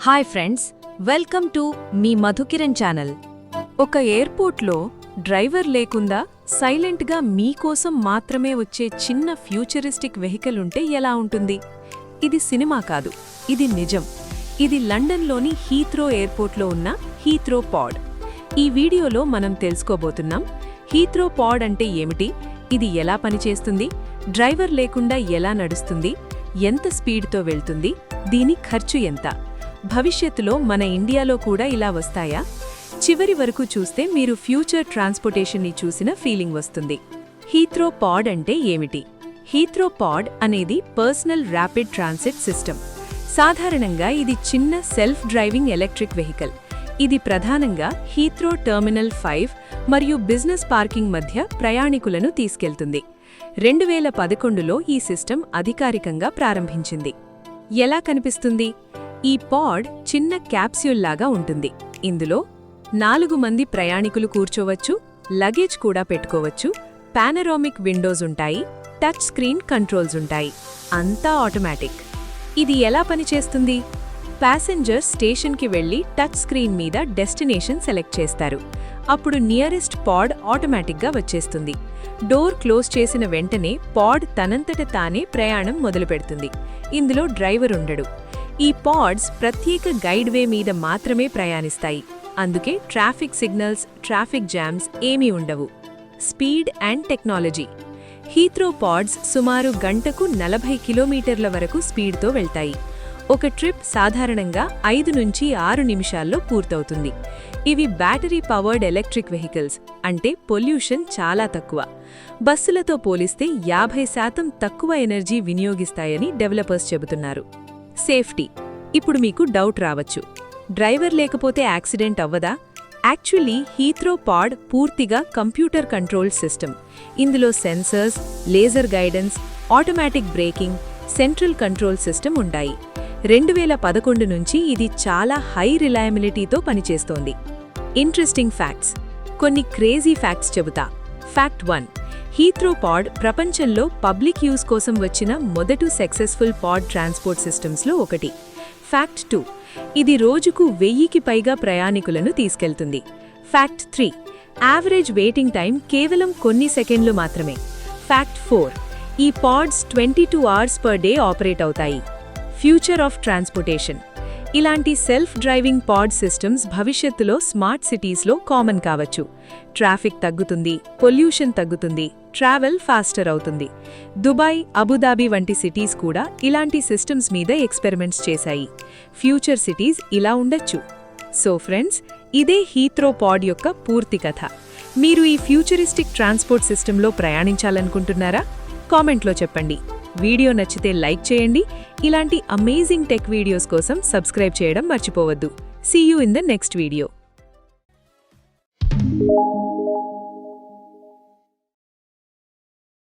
Hi friends, welcome to me Madhukiran channel. ఒక ఎయిర్పోర్ట్లో driver లేకుండా సైలెంట్గా మీకోసం మాత్రమే వచ్చే చిన్న ఫ్యూచరిస్టిక్ వెహికల్ ఉంటే ఎలా ఉంటుంది? ఇది సినిమా కాదు, ఇది నిజం. ఇది లండన్లోని హీత్రో ఎయిర్పోర్ట్లో ఉన్న హీత్రో పాడ్. ఈ వీడియోలో మనం తెలుసుకోబోతున్నాం హీత్రో పాడ్ అంటే ఏమిటి, ఇది ఎలా పనిచేస్తుంది, డ్రైవర్ లేకుండా ఎలా నడుస్తుంది, ఎంత స్పీడ్తో వెళ్తుంది, దీని ఖర్చు ఎంత, భవిష్యత్తులో మన ఇండియాలో కూడా ఇలా వస్తాయా? చివరి వరకు చూస్తే మీరు ఫ్యూచర్ ట్రాన్స్పోర్టేషన్ని చూసిన ఫీలింగ్ వస్తుంది. హీత్రో పాడ్ అంటే ఏమిటి? హీత్రో పాడ్ అనేది పర్సనల్ ర్యాపిడ్ ట్రాన్సిట్ సిస్టమ్. సాధారణంగా ఇది చిన్న సెల్ఫ్ డ్రైవింగ్ ఎలక్ట్రిక్ వెహికల్. ఇది ప్రధానంగా హీత్రో టెర్మినల్ 5 మరియు బిజినెస్ పార్కింగ్ మధ్య ప్రయాణికులను తీసుకెళ్తుంది. 2011లో ఈ సిస్టమ్ అధికారికంగా ప్రారంభించింది. ఎలా కనిపిస్తుంది? ఈ పాడ్ చిన్న క్యాప్స్యూల్ లాగా ఉంటుంది. ఇందులో 4 మంది ప్రయాణికులు కూర్చోవచ్చు, లగేజ్ కూడా పెట్టుకోవచ్చు, పానరామిక్ విండోస్ ఉంటాయి, టచ్ స్క్రీన్ కంట్రోల్స్ ఉంటాయి. అంతా ఆటోమేటిక్. ఇది ఎలా పనిచేస్తుంది? ప్యాసింజర్స్ స్టేషన్కి వెళ్లి టచ్ స్క్రీన్ మీద డెస్టినేషన్ సెలెక్ట్ చేస్తారు. అప్పుడు నియరెస్ట్ పాడ్ ఆటోమేటిక్గా వచ్చేస్తుంది. డోర్ క్లోజ్ చేసిన వెంటనే పాడ్ తనంతట తానే ప్రయాణం మొదలుపెడుతుంది. ఇందులో డ్రైవర్ ఉండడు. ఈ పాడ్స్ ప్రత్యేక గైడ్వే మీద మాత్రమే ప్రయాణిస్తాయి. అందుకే ట్రాఫిక్ సిగ్నల్స్, ట్రాఫిక్ జామ్స్ ఏమీ ఉండవు. Speed and technology. Heathrow pods సుమారు గంటకు 40 కిలోమీటర్ల వరకు స్పీడ్తో వెళ్తాయి. ఒక ట్రిప్ సాధారణంగా 5 నుంచి 6 నిమిషాల్లో పూర్తవుతుంది. ఇవి బ్యాటరీ పవర్డ్ ఎలక్ట్రిక్ వెహికల్స్, అంటే పొల్యూషన్ చాలా తక్కువ. బస్సులతో పోలిస్తే 50% తక్కువ ఎనర్జీ వినియోగిస్తాయని డెవలపర్స్ చెబుతున్నారు. సేఫ్టీ. ఇప్పుడు మీకు డౌట్ రావచ్చు, డ్రైవర్ లేకపోతే యాక్సిడెంట్ అవ్వదా? యాక్చువల్లీ హీత్రో పాడ్ పూర్తిగా కంప్యూటర్ కంట్రోల్డ్ సిస్టమ్. ఇందులో sensors, laser guidance, automatic breaking, central control system ఉంటాయి. 2011 నుంచి ఇది చాలా హై రిలయబిలిటీతో పనిచేస్తోంది. Interesting facts. కొన్ని క్రేజీ ఫ్యాక్ట్స్ చెబుతా. ఫ్యాక్ట్ 1. హీత్రో పాడ్ ప్రపంచంలో పబ్లిక్ యూజ్ కోసం వచ్చిన మొదటి సక్సెస్ఫుల్ పాడ్ ట్రాన్స్పోర్ట్ సిస్టమ్స్లో ఒకటి. ఫ్యాక్ట్ 2. ఇది రోజుకు 1000కి పైగా ప్రయాణికులను తీసుకెళ్తుంది. ఫ్యాక్ట్ 3. యావరేజ్ వెయిటింగ్ టైం కేవలం కొన్ని సెకండ్లు మాత్రమే. ఫ్యాక్ట్ 4. ఈ pods 22 hours per day operate అవుతాయి. Future of transportation. ఇలాంటి సెల్ఫ్ డ్రైవింగ్ పాడ్ సిస్టమ్స్ భవిష్యత్తులో స్మార్ట్ సిటీస్లో కామన్ కావచ్చు. ట్రాఫిక్ తగ్గుతుంది, పొల్యూషన్ తగ్గుతుంది, ట్రావెల్ ఫాస్టర్ అవుతుంది. దుబాయ్, అబుదాబి వంటి సిటీస్ కూడా ఇలాంటి సిస్టమ్స్ మీద ఎక్స్పెరిమెంట్స్ చేశాయి. ఫ్యూచర్ సిటీస్ ఇలా ఉండొచ్చు. సో ఫ్రెండ్స్, ఇదే హీత్రో పాడ్ యొక్క పూర్తి కథ. మీరు ఈ ఫ్యూచరిస్టిక్ ట్రాన్స్పోర్ట్ సిస్టంలో ప్రయాణించాలనుకుంటున్నారా? కామెంట్లో చెప్పండి. వీడియో నచ్చితే లైక్ చేయండి. ఇలాంటి అమేజింగ్ టెక్ వీడియోస్ కోసం సబ్స్క్రైబ్ చేయడం మర్చిపోవద్దు. See you in the next video.